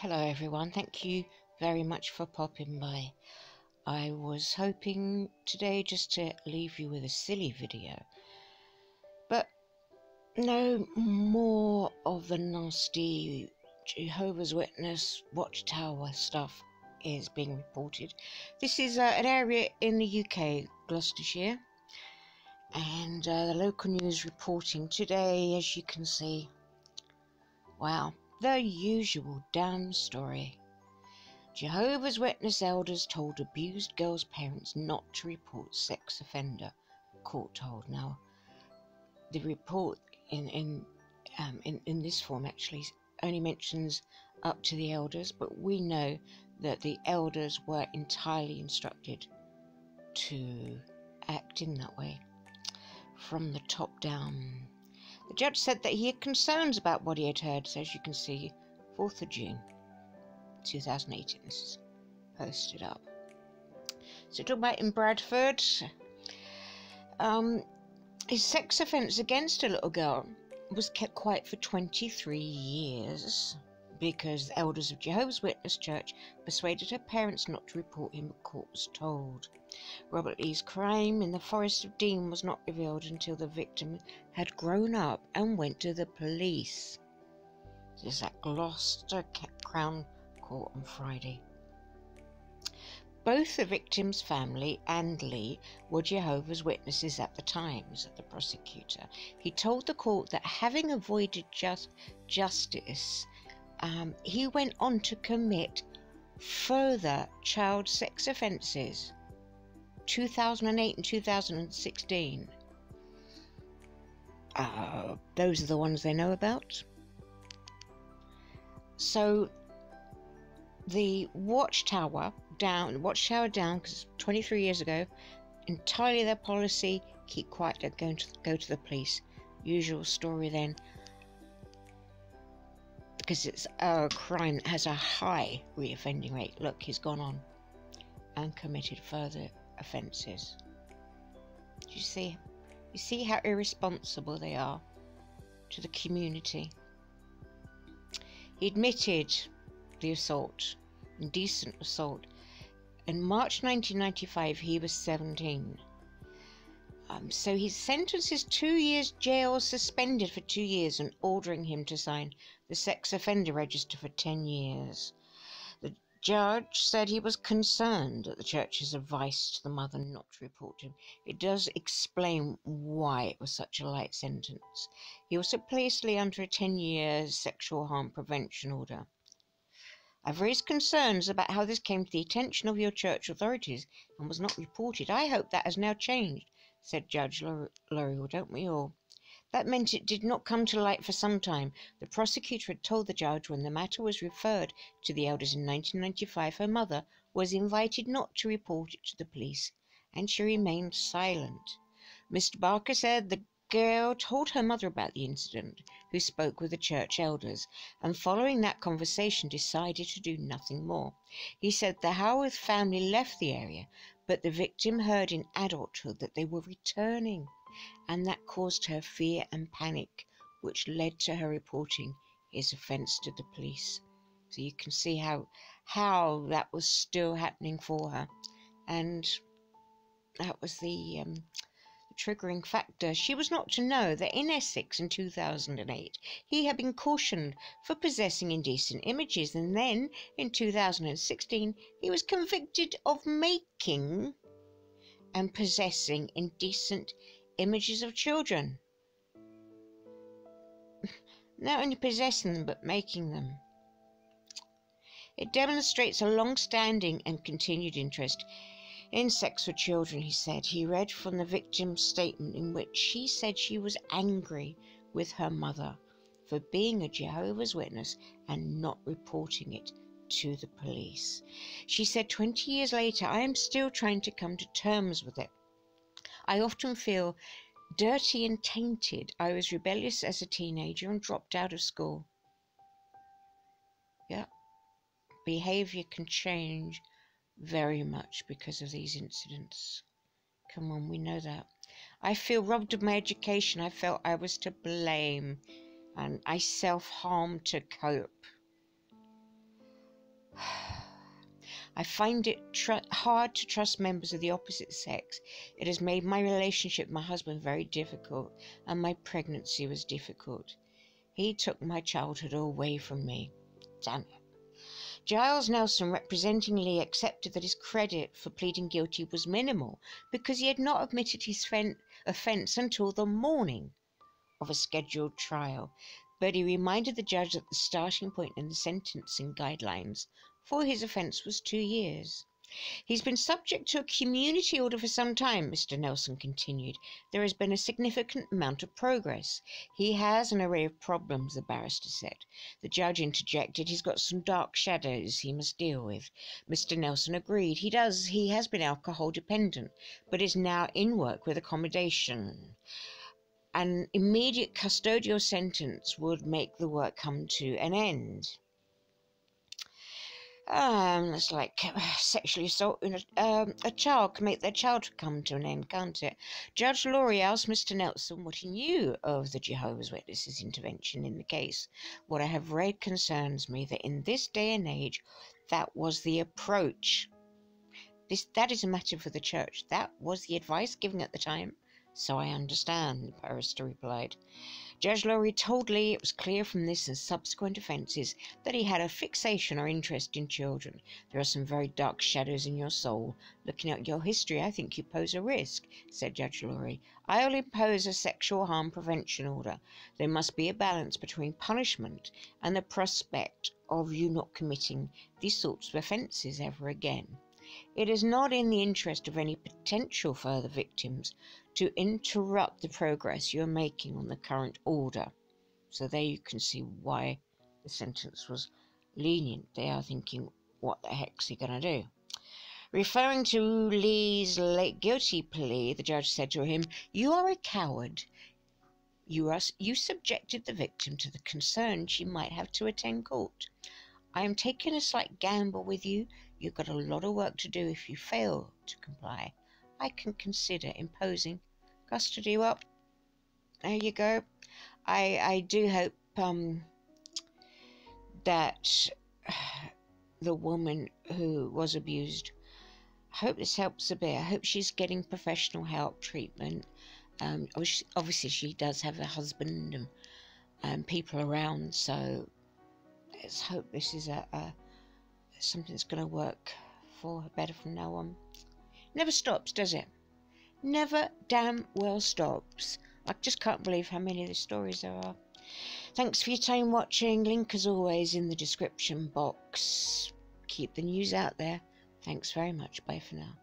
Hello everyone, thank you very much for popping by. I was hoping today just to leave you with a silly video, but no more of the nasty Jehovah's Witness Watchtower stuff is being reported. This is an area in the UK, Gloucestershire, and the local news reporting today, as you can see. Wow, the usual damn story. Jehovah's Witness elders told abused girls' parents not to report sex offender, court told. Now, the report in this form actually only mentions up to the elders, but we know that the elders were entirely instructed to act in that way, from the top down. The judge said that he had concerns about what he had heard, so as you can see, 4th of June 2018, this is posted up. So talking about in Bradford, his sex offence against a little girl was kept quiet for 23 years because the elders of Jehovah's Witness Church persuaded her parents not to report him, the court was told. Robert Lee's crime in the Forest of Dean was not revealed until the victim had grown up and went to the police. This is at Gloucester Crown Court on Friday. Both the victim's family and Lee were Jehovah's Witnesses at the time, said the prosecutor. He told the court that having avoided justice, he went on to commit further child sex offences, 2008 and 2016. Those are the ones they know about. So the Watchtower down, because 23 years ago, entirely their policy, keep quiet, don't go to the police. Usual story then, because it's a crime that has a high reoffending rate. Look, he's gone on and committed further offences. Do you see? You see how irresponsible they are to the community. He admitted the assault, indecent assault. In March 1995, he was 17. So his sentence is 2 years jail, suspended for 2 years, and ordering him to sign the sex offender register for 10 years. The judge said he was concerned at the church's advice to the mother not to report him. It does explain why it was such a light sentence. He also placed Lee under a 10-year sexual harm prevention order. I've raised concerns about how this came to the attention of your church authorities and was not reported. I hope that has now changed, said Judge L'Oreal, don't we all? That meant it did not come to light for some time. The prosecutor had told the judge when the matter was referred to the elders in 1995, her mother was invited not to report it to the police, and she remained silent. Mr. Barker said the girl told her mother about the incident, who spoke with the church elders, and following that conversation decided to do nothing more. He said the Howarth family left the area, but the victim heard in adulthood that they were returning, and that caused her fear and panic, which led to her reporting his offence to the police. So you can see how that was still happening for her, and that was the triggering factor. She was not to know that in Essex in 2008 he had been cautioned for possessing indecent images, and then in 2016 he was convicted of making and possessing indecent images of children. Not only possessing them, but making them. It demonstrates a long-standing and continued interest in sex with children, he said. He read from the victim's statement in which she said she was angry with her mother for being a Jehovah's Witness and not reporting it to the police. She said, 20 years later, I am still trying to come to terms with it. I often feel dirty and tainted. I was rebellious as a teenager and dropped out of school. Yeah, behaviour can change very much because of these incidents. Come on, we know that. I feel robbed of my education. I felt I was to blame, and I self-harmed to cope. I find it hard to trust members of the opposite sex. It has made my relationship with my husband very difficult, and my pregnancy was difficult. He took my childhood away from me. Damn it. Giles Nelson representingly accepted that his credit for pleading guilty was minimal because he had not admitted his offence until the morning of a scheduled trial, but he reminded the judge that the starting point in the sentencing guidelines for his offence was 2 years. He's been subject to a community order for some time, Mr. Nelson continued. There has been a significant amount of progress. He has an array of problems, the barrister said. The judge interjected. He's got some dark shadows he must deal with. Mr. Nelson agreed. He does. He has been alcohol dependent, but is now in work with accommodation. An immediate custodial sentence would make the work come to an end. It's like sexually assaulting a child can make their childhood come to an end, can't it? Judge Laurie asked Mr. Nelson what he knew of the Jehovah's Witnesses' intervention in the case. What I have read concerns me that in this day and age, that was the approach. That is a matter for the church. That was the advice given at the time. So I understand, the barrister replied. Judge Laurie told Lee it was clear from this and subsequent offences that he had a fixation or interest in children. There are some very dark shadows in your soul. Looking at your history, I think you pose a risk, said Judge Laurie. I will impose a sexual harm prevention order. There must be a balance between punishment and the prospect of you not committing these sorts of offences ever again. It is not in the interest of any potential further victims to interrupt the progress you are making on the current order. So there you can see why the sentence was lenient. They are thinking, what the heck's he going to do? Referring to Lee's late guilty plea, the judge said to him, you are a coward. You subjected the victim to the concern she might have to attend court. I am taking a slight gamble with you. You've got a lot of work to do if you fail to comply. I can consider imposing custody. Well, there you go. I do hope that the woman who was abused, I hope this helps a bit. I hope she's getting professional help, treatment. Obviously she does have a husband and people around, so let's hope this is something that's going to work for her better from now on. Never stops, does it? Never damn well stops. I just can't believe how many of the stories there are. Thanks for your time watching. Link as always in the description box. Keep the news out there. Thanks very much. Bye for now.